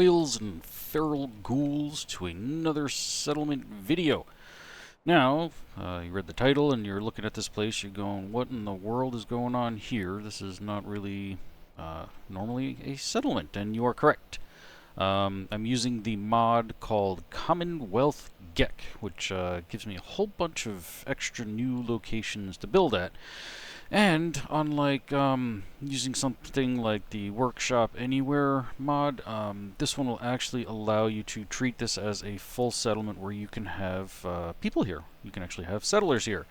royals and feral ghouls to another settlement video. Now, you read the title and you're looking at this place, you're going, what in the world is going on here? This is not really normally a settlement, and you are correct. I'm using the mod called Commonwealth Geck, which gives me a whole bunch of extra new locations to build at. And unlike using something like the Workshop Anywhere mod, this one will actually allow you to treat this as a full settlement where you can have people here. You can actually have settlers here.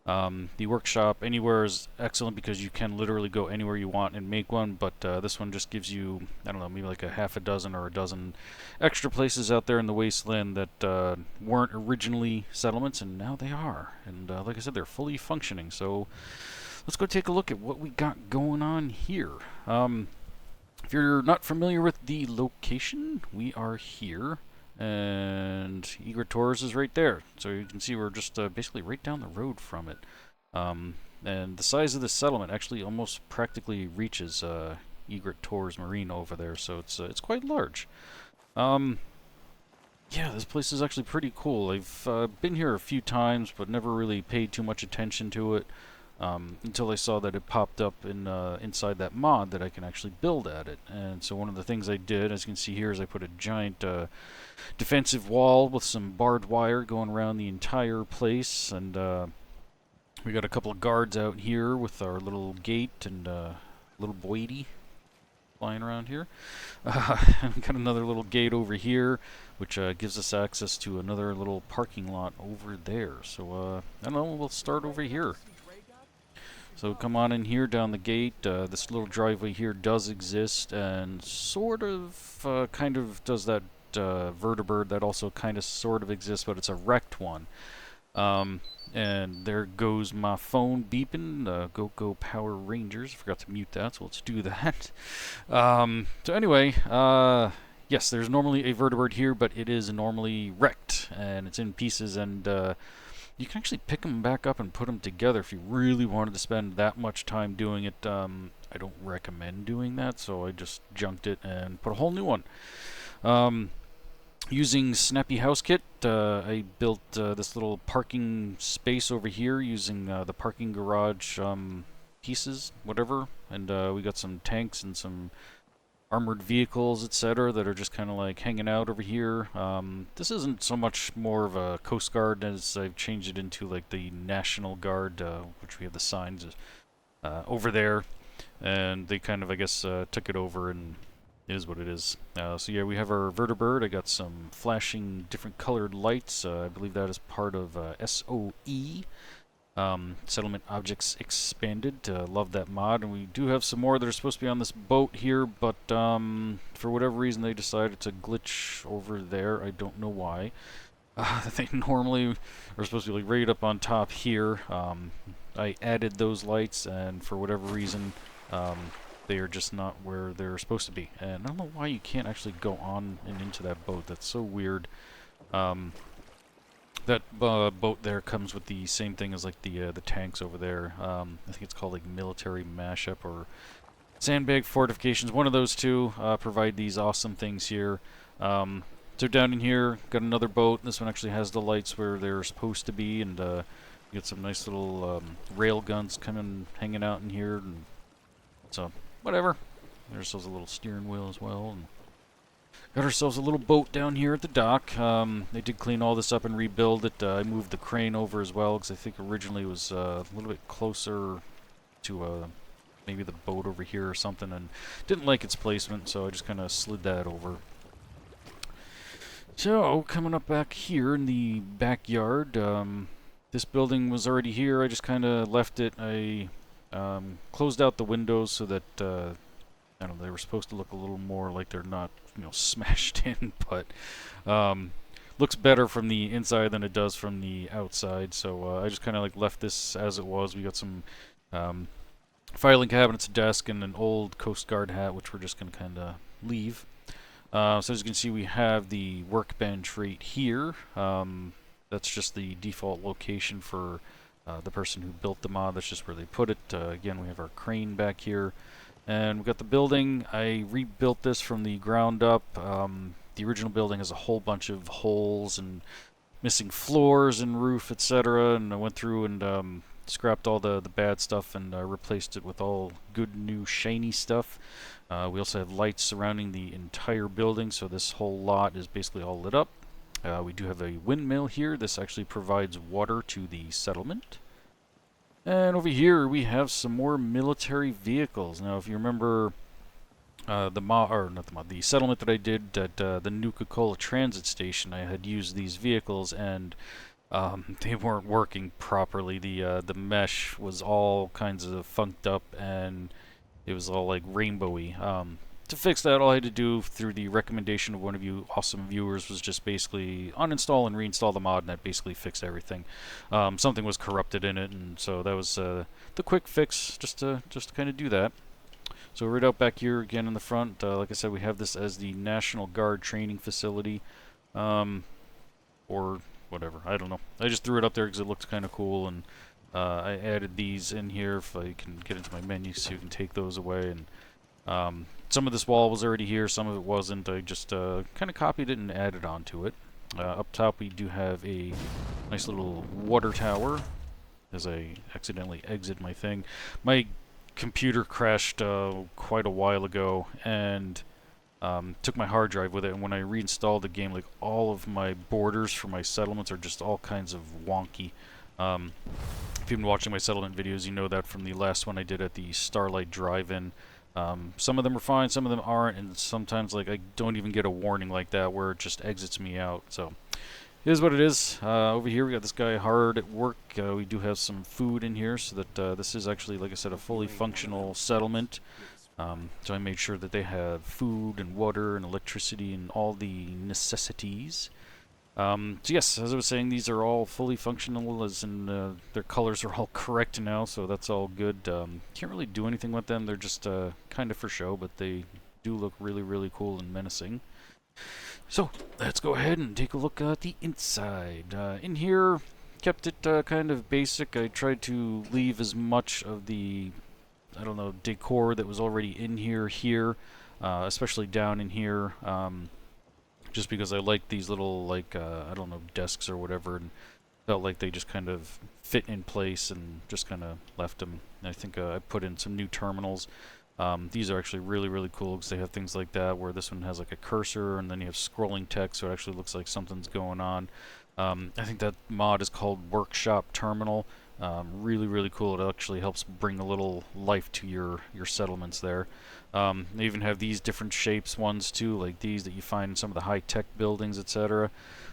The Workshop Anywhere is excellent because you can literally go anywhere you want and make one, but this one just gives you, I don't know, maybe like a half a dozen or a dozen extra places out there in the wasteland that weren't originally settlements, and now they are. And like I said, they're fully functioning, so let's go take a look at what we got going on here. If you're not familiar with the location, we are here. And Egret Tours is right there, so you can see we're just basically right down the road from it. And the size of the settlement actually almost practically reaches Egret Tours Marine over there, so it's quite large. Yeah, this place is actually pretty cool. I've been here a few times, but never really paid too much attention to it until I saw that it popped up in inside that mod that I can actually build at it. And so one of the things I did, as you can see here, is I put a giant defensive wall with some barbed wire going around the entire place, and we got a couple of guards out here with our little gate and little Boydie flying around here. And we got another little gate over here, which gives us access to another little parking lot over there. So I don't know, we'll start over here. So come on in here down the gate. This little driveway here does exist and sort of kind of does that vertibird that also kind of sort of exists, but it's a wrecked one. And there goes my phone beeping. Go Power Rangers. Forgot to mute that, so let's do that. So anyway, yes, there's normally a vertibird here, but it is normally wrecked and it's in pieces, and you can actually pick them back up and put them together if you really wanted to spend that much time doing it. I don't recommend doing that, so I just junked it and put a whole new one. Using Snappy Housekit, I built this little parking space over here using the parking garage pieces, whatever, and we got some tanks and some armored vehicles, etc., that are just kind of like hanging out over here. This isn't so much more of a Coast Guard as I've changed it into like the National Guard, which we have the signs over there, and they kind of, I guess, took it over, and it is what it is. So yeah, we have our vertibird. I got some flashing different colored lights. I believe that is part of SOE. Settlement Objects Expanded. Love that mod, and we do have some more that are supposed to be on this boat here, but for whatever reason they decided to glitch over there. I don't know why. They normally are supposed to be like right up on top here. I added those lights, and for whatever reason they are just not where they're supposed to be. And I don't know why you can't actually go on and into that boat. That's so weird. That boat there comes with the same thing as like the tanks over there. I think it's called like Military Mashup or Sandbag Fortifications. One of those two provide these awesome things here. So down in here, got another boat. This one actually has the lights where they're supposed to be, and you get some nice little rail guns coming, hanging out in here. And so whatever. There's ourselves a little steering wheel as well. And got ourselves a little boat down here at the dock. They did clean all this up and rebuild it. I moved the crane over as well because I think originally it was a little bit closer to maybe the boat over here or something, and didn't like its placement, so I just kind of slid that over. So coming up back here in the backyard, this building was already here. I just kind of left it. I closed out the windows so that I don't know, they were supposed to look a little more like they're not, you know, smashed in, but looks better from the inside than it does from the outside. So I just kind of like left this as it was. We got some filing cabinets, a desk, and an old Coast Guard hat, which we're just going to kind of leave. So as you can see, we have the workbench right here. That's just the default location for the person who built the mod. That's just where they put it. Again, we have our crane back here. And we've got the building. I rebuilt this from the ground up. The original building has a whole bunch of holes and missing floors and roof, etc. And I went through and scrapped all the bad stuff and replaced it with all good new shiny stuff. We also have lights surrounding the entire building, so this whole lot is basically all lit up. We do have a windmill here. This actually provides water to the settlement. And over here we have some more military vehicles. Now, if you remember the settlement that I did at the Nuka-Cola transit station, I had used these vehicles and they weren't working properly. The mesh was all kinds of funked up and it was all like rainbowy. To fix that, all I had to do through the recommendation of one of you awesome viewers was just basically uninstall and reinstall the mod, and that basically fixed everything. Something was corrupted in it, and so that was the quick fix, just to kind of do that. So right out back here again in the front, like I said, we have this as the National Guard training facility, or whatever. I don't know. I just threw it up there because it looked kind of cool, and I added these in here. If I can get into my menu, so you can take those away. And some of this wall was already here, some of it wasn't. I just kind of copied it and added onto it. Up top we do have a nice little water tower as I accidentally exit my thing. My computer crashed quite a while ago and took my hard drive with it, and when I reinstalled the game, like all of my borders for my settlements are just all kinds of wonky. If you've been watching my settlement videos, you know that from the last one I did at the Starlight Drive-In. Some of them are fine, some of them aren't, and sometimes like I don't even get a warning like that where it just exits me out. So it is what it is. Over here we got this guy hard at work. We do have some food in here, so that this is actually, like I said, a fully functional settlement. So I made sure that they have food and water and electricity and all the necessities. So yes, as I was saying, these are all fully functional, as in their colors are all correct now, so that's all good. Can't really do anything with them, they're just kind of for show, but they do look really, really cool and menacing. So, let's go ahead and take a look at the inside. In here, kept it kind of basic. I tried to leave as much of the, I don't know, decor that was already in here, especially down in here. Just because I like these little, like, I don't know, desks or whatever, and felt like they just kind of fit in place and just kind of left them. And I think I put in some new terminals. These are actually really, really cool because they have things like that, where this one has like a cursor and then you have scrolling text, so it actually looks like something's going on. I think that mod is called Workshop Terminal. Really, really cool. It actually helps bring a little life to your settlements there. They even have these different shapes ones too, like these that you find in some of the high-tech buildings, etc.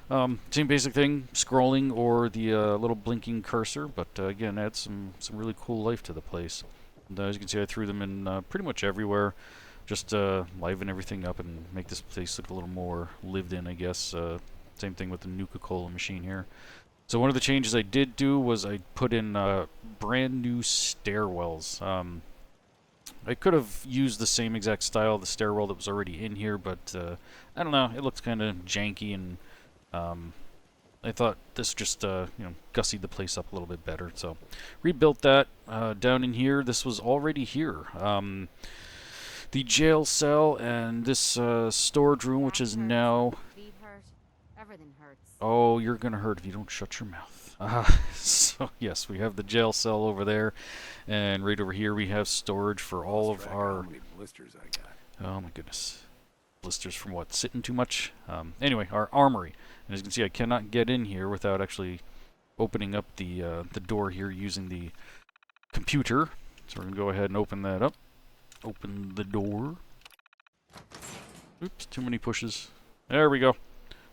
Same basic thing, scrolling or the little blinking cursor, but again, adds some really cool life to the place. And, as you can see, I threw them in pretty much everywhere, just liven everything up and make this place look a little more lived in, I guess. Same thing with the Nuka-Cola machine here. So one of the changes I did do was I put in brand new stairwells. I could have used the same exact style of the stairwell that was already in here, but I don't know, it looked kind of janky, and I thought this just gussied the place up a little bit better. So rebuilt that. Down in here, this was already here. The jail cell and this storage room, which is now... Oh, you're gonna hurt if you don't shut your mouth. So yes, we have the jail cell over there, and right over here we have storage for all of our... How many blisters I got. Oh my goodness. Blisters from what? Sitting too much? Anyway, our armory. And as you can see, I cannot get in here without actually opening up the door here using the computer. So we're going to go ahead and open that up. Open the door. Oops, too many pushes. There we go.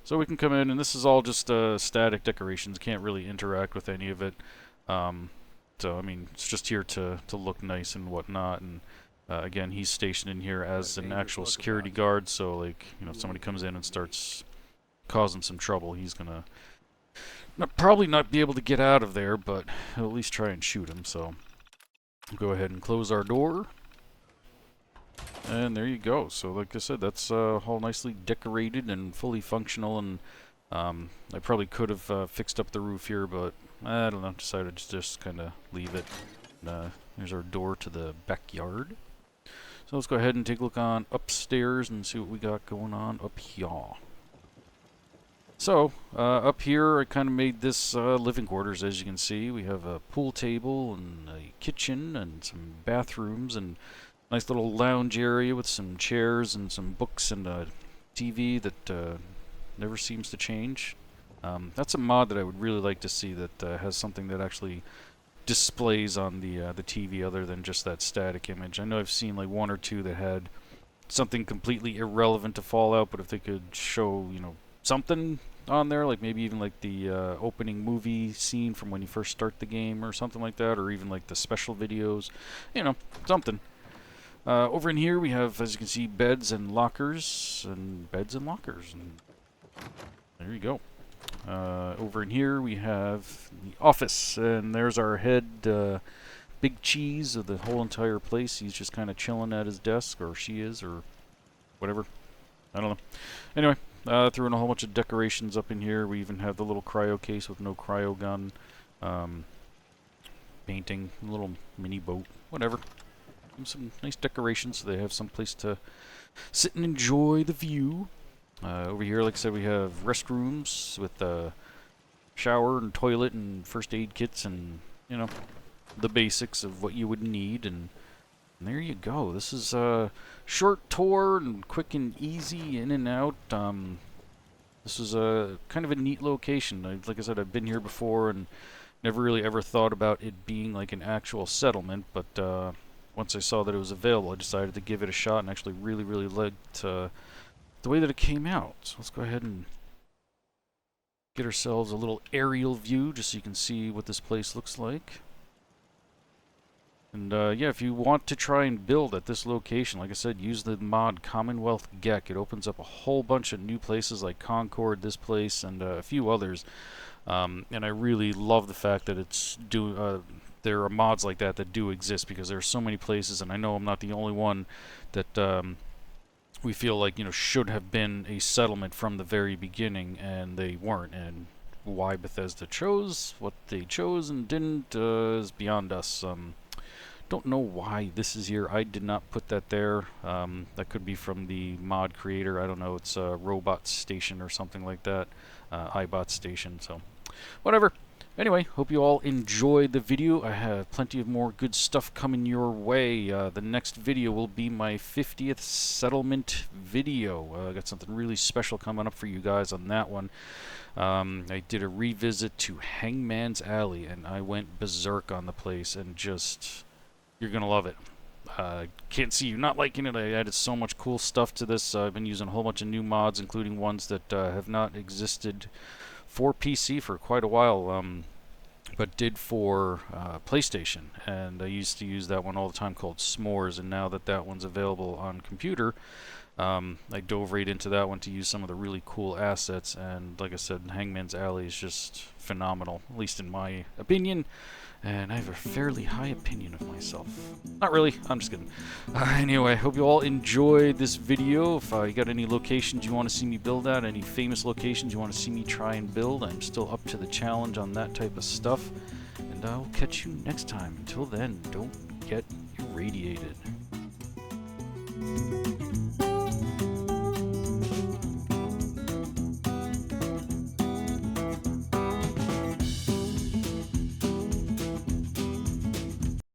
So we can come in, and this is all just static decorations. Can't really interact with any of it. So, I mean, it's just here to look nice and whatnot. And again, he's stationed in here as an actual security guard. So, like, you know, if somebody comes in and starts causing some trouble, he's gonna probably not be able to get out of there, but he'll at least try and shoot him. So, we'll go ahead and close our door. And there you go. So like I said, that's all nicely decorated and fully functional, and I probably could have fixed up the roof here, but I don't know, decided to just kind of leave it. There's our door to the backyard. So let's go ahead and take a look on upstairs and see what we got going on up here. So, up here I kind of made this living quarters. As you can see, we have a pool table and a kitchen and some bathrooms and nice little lounge area with some chairs and some books and a TV that never seems to change. That's a mod that I would really like to see that has something that actually displays on the TV other than just that static image. I know I've seen like one or two that had something completely irrelevant to Fallout, but if they could show, you know, something on there, like maybe even like the opening movie scene from when you first start the game or something like that, or even like the special videos, you know, something. Over in here we have, as you can see, beds and lockers, and beds and lockers, and there you go. Over in here we have the office, and there's our head Big Cheese of the whole entire place. He's just kind of chilling at his desk, or she is, or whatever. I don't know. Anyway, threw in a whole bunch of decorations up in here. We even have the little cryo case with no cryo gun. Painting, a little mini boat, whatever. And some nice decorations so they have some place to sit and enjoy the view. Over here, like I said, we have restrooms with a shower and toilet and first aid kits and, you know, the basics of what you would need. And there you go. This is a short tour and quick and easy in and out. This is a kind of a neat location. Like I said, I've been here before and never really ever thought about it being like an actual settlement, but once I saw that it was available, I decided to give it a shot and actually really liked the way that it came out. So let's go ahead and get ourselves a little aerial view just so you can see what this place looks like. And yeah, if you want to try and build at this location, like I said, use the mod Commonwealth Geck. It opens up a whole bunch of new places like Concord, this place, and a few others. And I really love the fact that it's there are mods like that that do exist, because there are so many places, and I know I'm not the only one that we feel like, you know, should have been a settlement from the very beginning, and they weren't. And why Bethesda chose what they chose and didn't is beyond us. Don't know why this is here. I did not put that there. That could be from the mod creator. I don't know. It's a robot station or something like that. iBot station. So, whatever. Anyway, hope you all enjoyed the video. I have plenty of more good stuff coming your way. The next video will be my 50th settlement video. I got something really special coming up for you guys on that one. I did a revisit to Hangman's Alley, and I went berserk on the place, and just, you're going to love it. Can't see you not liking it. I added so much cool stuff to this. I've been using a whole bunch of new mods, including ones that have not existed for PC for quite a while, but did for PlayStation. And I used to use that one all the time, called S'mores, and now that that one's available on computer, I dove right into that one to use some of the really cool assets. And like I said, Hangman's Alley is just phenomenal, at least in my opinion. And I have a fairly high opinion of myself. Not really, I'm just kidding. Anyway, hope you all enjoyed this video. If you got any locations you want to see me build at, any famous locations you want to see me try and build, I'm still up to the challenge on that type of stuff. And I'll catch you next time. Until then, don't get irradiated.